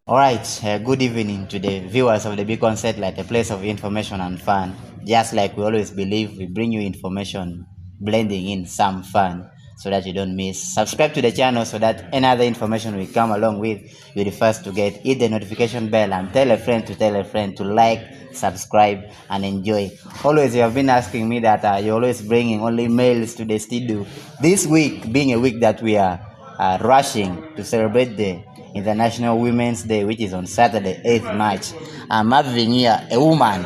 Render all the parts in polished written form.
All right, good evening to the viewers of the Beacon Satellite, a place of information and fun. Just like we always believe, we bring you information, blending in some fun so that you don't miss. Subscribe to the channel so that any other information we come along with, you're the first to get. Hit the notification bell and tell a friend to like, subscribe, and enjoy. Always, you have been asking me that you're always bringing only males to the studio. This week being a week that we are rushing to celebrate the International Women's Day, which is on Saturday, 8th March. I'm having here a woman,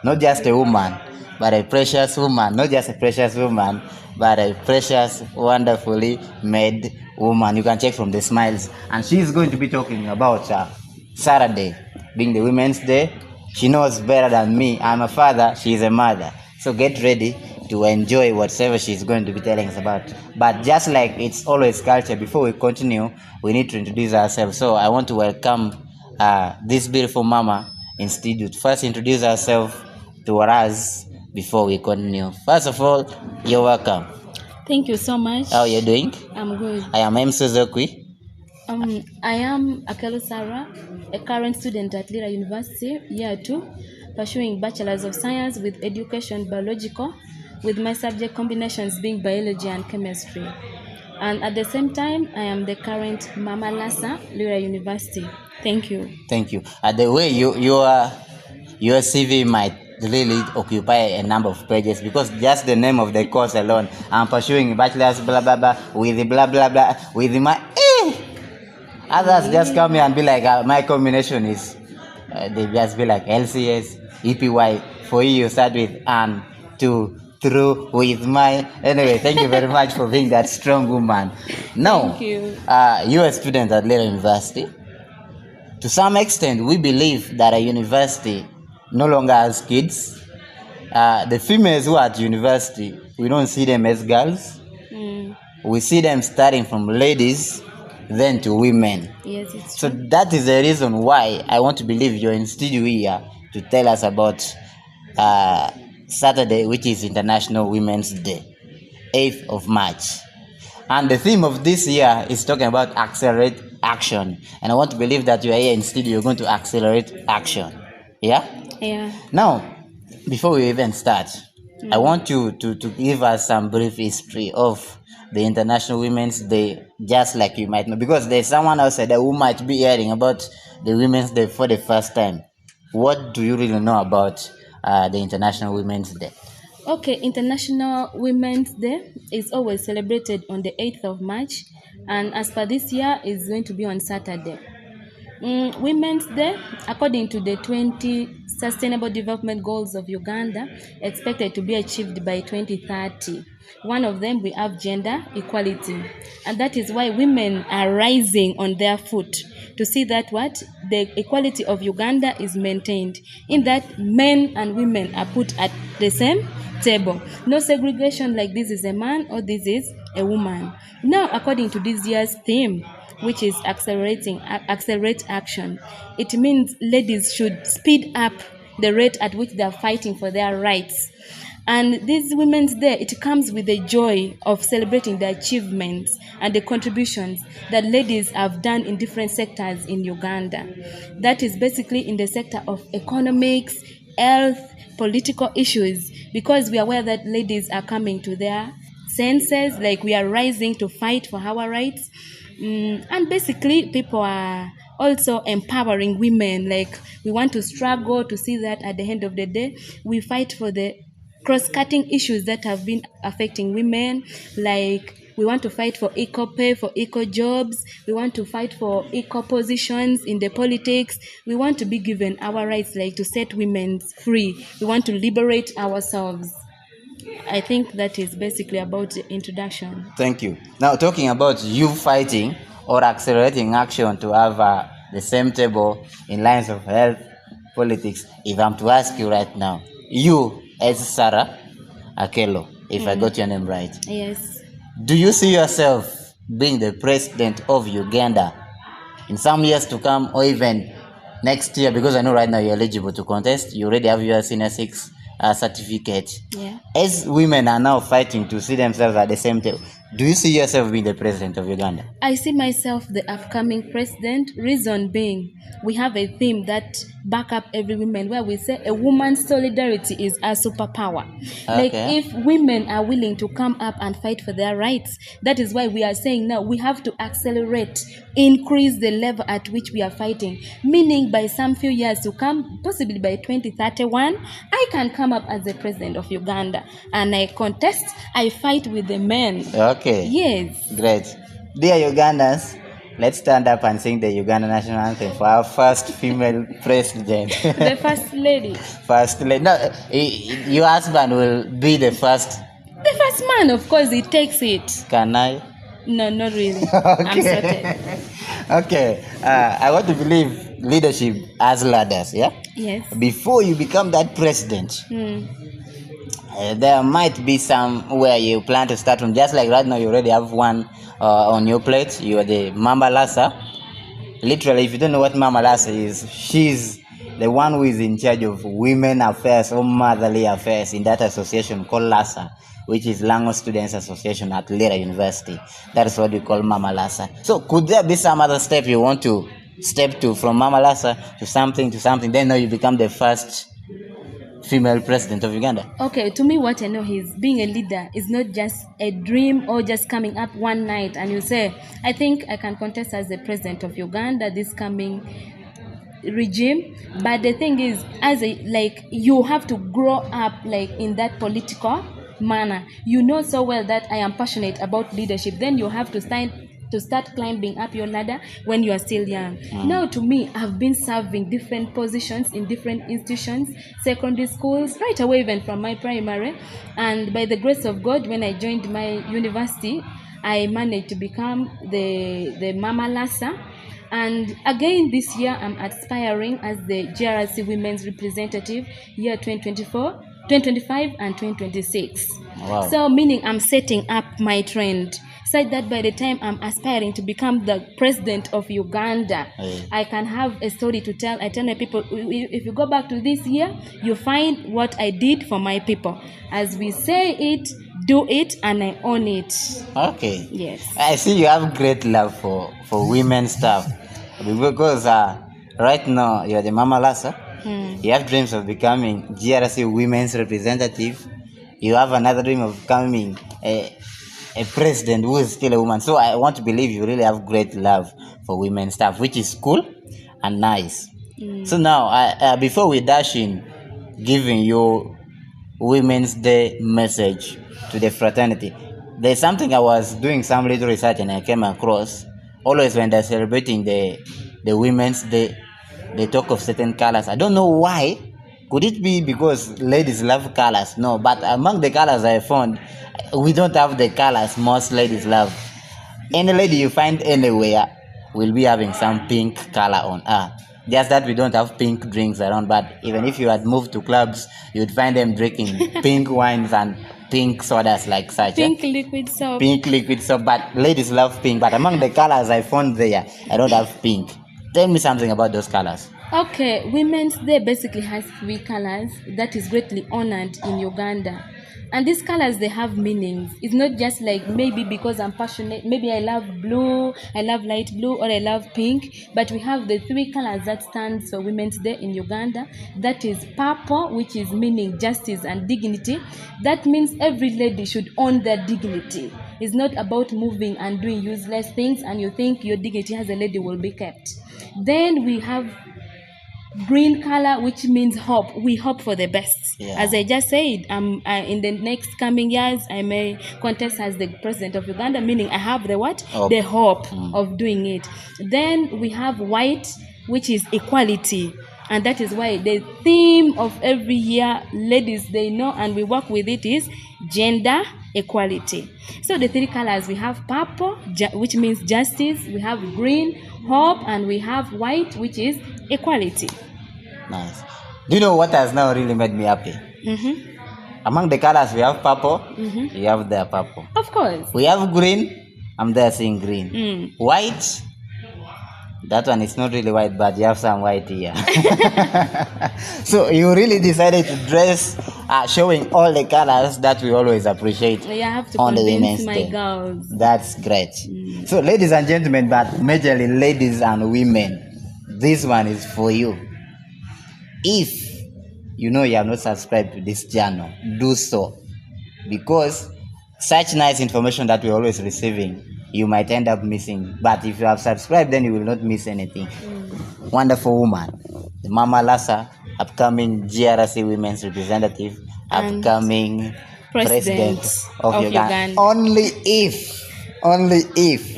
not just a woman, but a precious woman, not just a precious woman, but a precious, wonderfully made woman. You can check from the smiles. And she's going to be talking about Saturday, being the Women's Day. She knows better than me. I'm a father, she's a mother. So get ready to enjoy whatever she's going to be telling us about. But just like it's always culture, before we continue, we need to introduce ourselves. So I want to welcome this beautiful mama in studio. First, introduce herself to us before we continue. First of all, you're welcome. Thank you so much. How are you doing? I'm good. I am M. Suzuki. I am Akello Sarah, a current student at Lira University, year 2, pursuing Bachelor's of Science with Education Biological, with my subject combinations being Biology and Chemistry. And at the same time, I am the current Mama LASA Lira University. Thank you. Thank you. The way your CV might really occupy a number of pages, because just the name of the course alone, I'm pursuing bachelor's blah blah blah with blah blah blah with my others just come here and be like my combination is they just be like LCS EPY. For you start with and to through with my anyway. Thank you very much for being that strong woman. Now Thank you. You're a student at Lira University. To some extent, we believe that a university no longer has kids. The females who are at university, we don't see them as girls. We see them starting from ladies, then to women. Yes, it's So true. that is the reason why I want to believe you're in studio here to tell us about Saturday, which is International Women's Day, 8th of March. And the theme of this year is talking about accelerate action. And I want to believe that you are here in studio, you're going to accelerate action. Yeah? Yeah. Now, before we even start, I want you to give us some brief history of the International Women's Day, just like you might know, because there's someone else there who might be hearing about the Women's Day for the first time. What do you really know about the International Women's Day? Okay, International Women's Day is always celebrated on the 8th of March, and as per this year, is going to be on Saturday. Women's Day, according to the 20 Sustainable Development Goals of Uganda, expected to be achieved by 2030. One of them, we have gender equality, and that is why women are rising on their foot to see that the equality of Uganda is maintained, in that men and women are put at the same table. No segregation like this is a man or this is a woman. Now, according to this year's theme, which is accelerate action, it means ladies should speed up the rate at which they are fighting for their rights. And this Women's Day, it comes with the joy of celebrating the achievements and the contributions that ladies have done in different sectors in Uganda. That is basically in the sector of economics, health, political issues, because we are aware that ladies are coming to their senses, like we are rising to fight for our rights. And basically, people are also empowering women. Like, we want to struggle to see that at the end of the day, we fight for the cross-cutting issues that have been affecting women. Like, we want to fight for equal pay, for equal jobs. We want to fight for equal positions in the politics. We want to be given our rights, like to set women free. We want to liberate ourselves. I think that is basically about the introduction. Thank you. Now, talking about you fighting or accelerating action to have the same table in lines of health, politics, if I'm to ask you right now, you as Sarah Akello, if I got your name right, Yes. do you see yourself being the president of Uganda in some years to come, or even next year? Because I know right now you're eligible to contest. You already have your senior 6 certificate. Yeah. As women are now fighting to see themselves at the same table, Do you see yourself being the president of Uganda? I see myself the upcoming president. Reason being, we have a theme that back up every woman where we say a woman's solidarity is a superpower. Like Okay. if women are willing to come up and fight for their rights, that is why we are saying now we have to accelerate, increase the level at which we are fighting. Meaning by some few years to come, possibly by 2031, I can come up as the president of Uganda and I contest, I fight with the men. Okay. Yes. Great. Dear Ugandans, let's stand up and sing the Uganda national anthem for our first female president. The first lady. First lady. No, your husband will be the first. The first man, of course, he takes it. Can I? No, not really. I'm sorted. Okay. I want to believe leadership as ladders, yeah? Yes. Before you become that president, there might be some where you plan to start from. Just like right now, you already have one on your plate. You are the Mama LASA. Literally, if you don't know what Mama LASA is, she's the one who is in charge of women affairs or motherly affairs in that association called LASA, which is Lango Students Association at Lira University. That is what we call Mama LASA. So could there be some other step you want to step to from Mama LASA to something, then now you become the first female president of Uganda? Okay, to me, what I know is being a leader is not just a dream or just coming up one night and you say, I think I can contest as the president of Uganda this coming regime. But the thing is, you have to grow up like in that political manner. You know so well that I am passionate about leadership. Then you have to start climbing up your ladder when you are still young. Now to me, I've been serving different positions in different institutions, secondary schools, right away even from my primary. And by the grace of God, when I joined my university, I managed to become the Mama LASA. And again this year, I'm aspiring as the GRC Women's Representative year 2024, 2025 and 2026. Wow. So meaning I'm setting up my trend such that by the time I'm aspiring to become the president of Uganda, I can have a story to tell. I tell my people, if you go back to this year, you find what I did for my people. As we say it, do it, and I own it. Okay. Yes. I see you have great love for women stuff. Because right now you're the Mama LASA. You have dreams of becoming GRC Women's Representative. You have another dream of becoming a president who is still a woman. So I want to believe you really have great love for women stuff, which is cool and nice. So now, before we dash in giving you Women's Day message to the fraternity, there's something I was doing some little research and I came across. Always when they're celebrating the Women's Day, they talk of certain colors. I don't know why. Could it be because ladies love colors? No, but among the colors I found, we don't have the colors most ladies love. Any lady you find anywhere will be having some pink color on her. Just that we don't have pink drinks around, but even if you had moved to clubs, you'd find them drinking pink wines and pink sodas like such. Pink liquid soap. Pink liquid soap, but ladies love pink. But among the colors I found there, I don't have pink. Tell me something about those colors. Okay, Women's Day basically has 3 colors that is greatly honored in Uganda. And these colors, they have meanings. It's not just like maybe because I'm passionate, maybe I love blue, I love light blue, or I love pink. But we have the 3 colors that stand for Women's Day in Uganda. That is purple, which is meaning justice and dignity. That means every lady should own their dignity. It's not about moving and doing useless things and you think your dignity as a lady will be kept. Then we have green color, which means hope. We hope for the best. Yeah. As I just said, in the next coming years, I may contest as the president of Uganda, meaning I have the what? Hope. The hope of doing it. Then we have white, which is equality. And that is why the theme of every year, ladies, they know, and we work with it, is gender equality. So the 3 colors, we have purple, which means justice, we have green, hope, and we have white, which is equality. Nice. Do you know what has now really made me happy? Among the colors, we have purple, you have there purple. Of course. We have green, I'm there seeing green. White, that one is not really white, but you have some white here. So you really decided to dress showing all the colors that we always appreciate I have to on the convince Women's my Day. girls. That's great. So, ladies and gentlemen, but majorly ladies and women, this one is for you. If you know you have not subscribed to this channel, do so, because such nice information that we're always receiving, you might end up missing. But if you have subscribed, then you will not miss anything. Wonderful woman, the Mama LASA, upcoming GRC Women's Representative, And upcoming President of Uganda. Uganda. Only if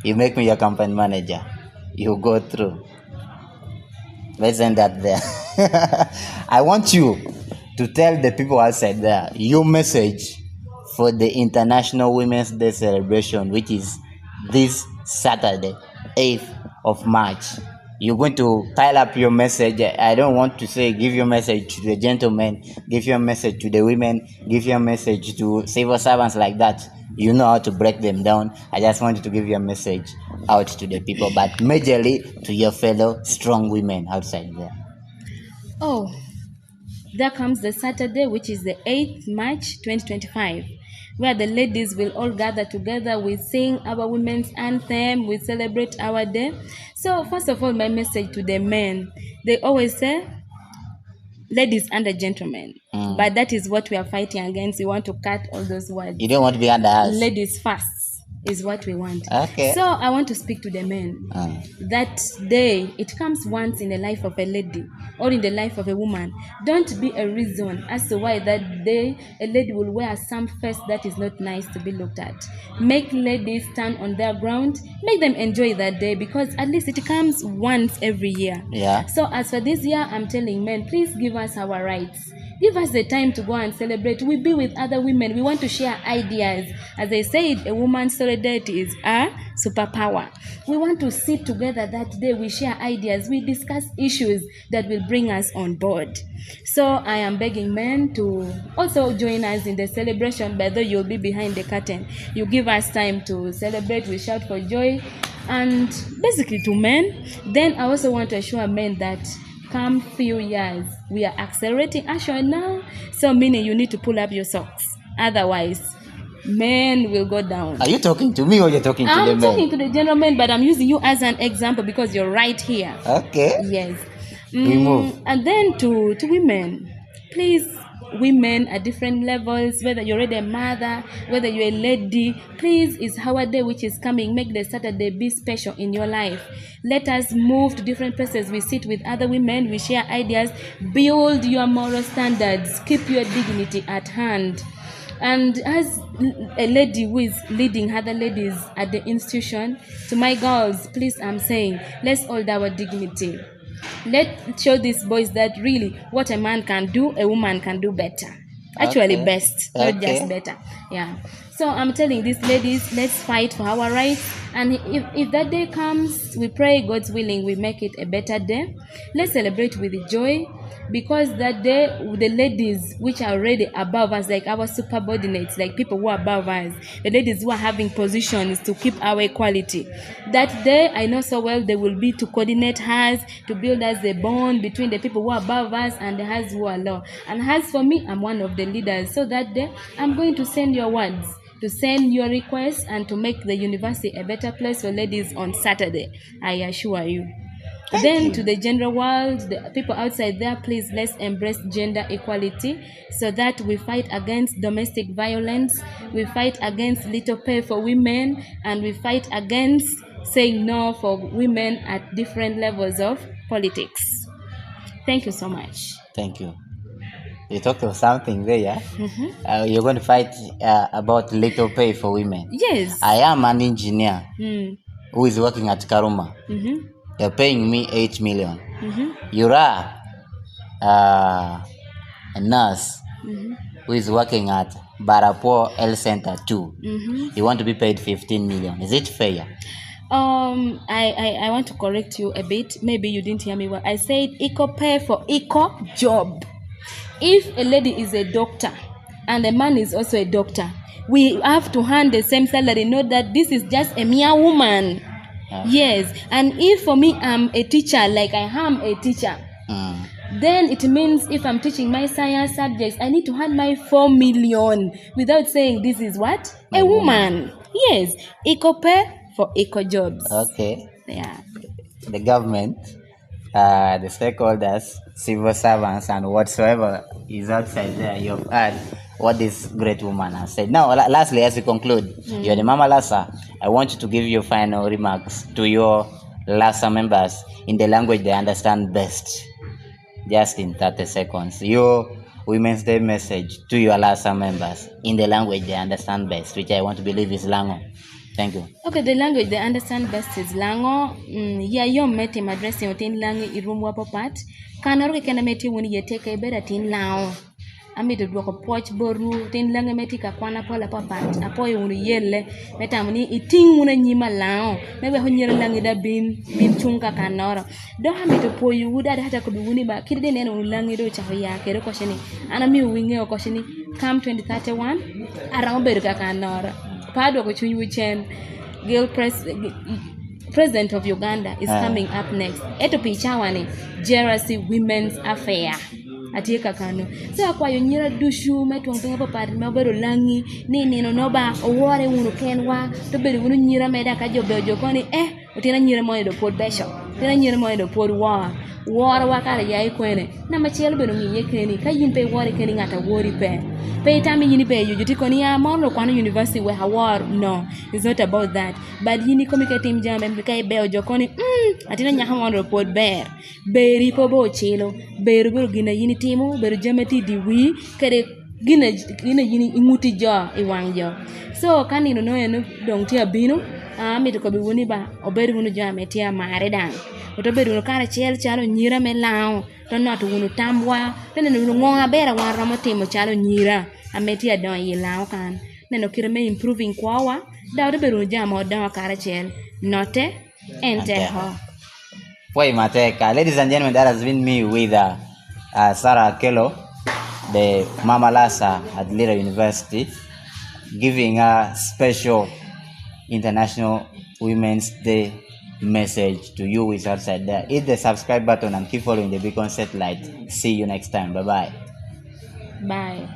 you make me your campaign manager, you go through. Let's end that there. I want you to tell the people outside there your message for the International Women's Day celebration, which is this Saturday, 8th of March. You're going to pile up your message. I don't want to say give your message to the gentlemen, give your message to the women, give your message to civil servants like that. You know how to break them down. I just want you to give your message out to the people, but majorly to your fellow strong women outside there. Oh, there comes the Saturday, which is the 8th March 2025, where the ladies will all gather together. We sing our women's anthem, we celebrate our day. So first of all, my message to the men, they always say ladies under gentlemen, but that is what we are fighting against. We want to cut all those words. You don't want to be under us. Ladies first is what we want. Okay. So I want to speak to the men. That day, it comes once in the life of a lady or in the life of a woman. Don't be a reason as to why that day a lady will wear some face that is not nice to be looked at. Make ladies stand on their ground. Make them enjoy that day, because at least it comes once every year. Yeah. So as for this year, I'm telling men, please give us our rights. Give us the time to go and celebrate. We be with other women. We want to share ideas. As I said, a woman's solidarity is a superpower. We want to sit together that day. We share ideas. We discuss issues that will bring us on board. So I am begging men to also join us in the celebration, but though you'll be behind the curtain. You give us time to celebrate. We shout for joy. And basically to men, then I also want to assure men that come few years, we are accelerating actually now, so meaning you need to pull up your socks, otherwise men will go down. Are you talking to me or you're talking to the men? I'm talking to the gentlemen, but I'm using you as an example because you're right here. Okay. Yes. We move. And then to women, please, women at different levels, whether you're already a mother, whether you're a lady, please, it's our day which is coming. Make the Saturday be special in your life. Let us move to different places. We sit with other women, we share ideas, build your moral standards, keep your dignity at hand. And as a lady who is leading other ladies at the institution, to my girls, please, I'm saying, let's hold our dignity. Let's show these boys that really what a man can do, a woman can do better. Actually, best, not just better. Yeah. So I'm telling these ladies, let's fight for our rights. And if that day comes, we pray, God's willing, we make it a better day. Let's celebrate with joy, because that day, the ladies which are already above us, like our subordinates, like people who are above us, the ladies who are having positions to keep our equality, that day, I know so well, they will be to coordinate us, to build us a bond between the people who are above us and the us who are low. And as for me, I'm one of the leaders. So that day, I'm going to send your words, to send your requests, and to make the university a better place for ladies on Saturday. I assure you. Then to the general world, the people outside there, please, let's embrace gender equality so that we fight against domestic violence, we fight against little pay for women, and we fight against saying no for women at different levels of politics. Thank you so much. Thank you. You talked of something there, yeah? You're going to fight about little pay for women. Yes. I am an engineer who is working at Karuma. They're paying me 8 million. You're a nurse who is working at Barapo L Center 2. You want to be paid 15 million. Is it fair? I want to correct you a bit. Maybe you didn't hear me well. I said equal pay for equal job. If a lady is a doctor and a man is also a doctor, we have to hand the same salary. Know that this is just a mere woman. Yes. And if for me I'm a teacher, like I am a teacher, then it means if I'm teaching my science subjects, I need to hand my 4 million without saying this is what? A woman. Yes. Eco pay for eco jobs. Okay. Yeah. The government, the stakeholders, civil servants, and whatsoever is outside there, you've heard what this great woman has said. Now, lastly, as we conclude, you're the Mama LASA. I want you to give your final remarks to your LASA members in the language they understand best. Just in 30 seconds. Your Women's Day message to your LASA members in the language they understand best, which I want to believe is Lango. Thank you. Okay, the language they understand best is Lango. Yeah, you met him addressing in Lango in room wapapat. Kanoro can met you when you take a better tin lao. I made a block of porch boru, tin langametic, a quana pola papat, a poy on yelle, metamini, eating one yima lao, maybe when you're langida bin chunka canora. Don't have me to pour you would have to be winning back, kidding and langido chahia, kero cautioning, and a mew winging or cautioning, come 2031, around Berga canora. Pado Kochunyu Chen, girl president of Uganda is coming up next. Eto pichawani, Jealousy Women's Affair. Atieka kano. So akwa yonyira dushu metu ngpenga papa mabero langi ni no ba owore unu kenwa to bedo unu nyira meda ka jobejo koni utina nyira mo do pod besho. Utina nyira mo do pod war wakara yai kwene. Na machielo bedo ngiye keni ka yimpe wore keni ngata wori pe. Pe tami yini pe yujuti koni ya mono kwano university we war. No, it's not about that. But yini komika team jambe mkai beo jokoni atina nyaha mono pod ber. Beri po bo chelo. Beru gina yini timo beru jamati diwi kare gina yini imuti jo iwang jo. So kanino no eno dong tia bino mi to ko bi woni ba oberu wonu jame tia mare dang. To beru no kara chel chalo nyira me lao to not wonu tambwa tene no ngonga bera wara motimo chalo nyira ametia don yi lao kan neno kireme improving kwawa da beru jamo don kara chel note ente ho. Ladies and gentlemen, that has been me with Sarah Akello, the Mama LASA at Lira University, giving a special International Women's Day message to you who is outside there. Hit the subscribe button and keep following the Beacon Satellite. See you next time. Bye-bye. Bye.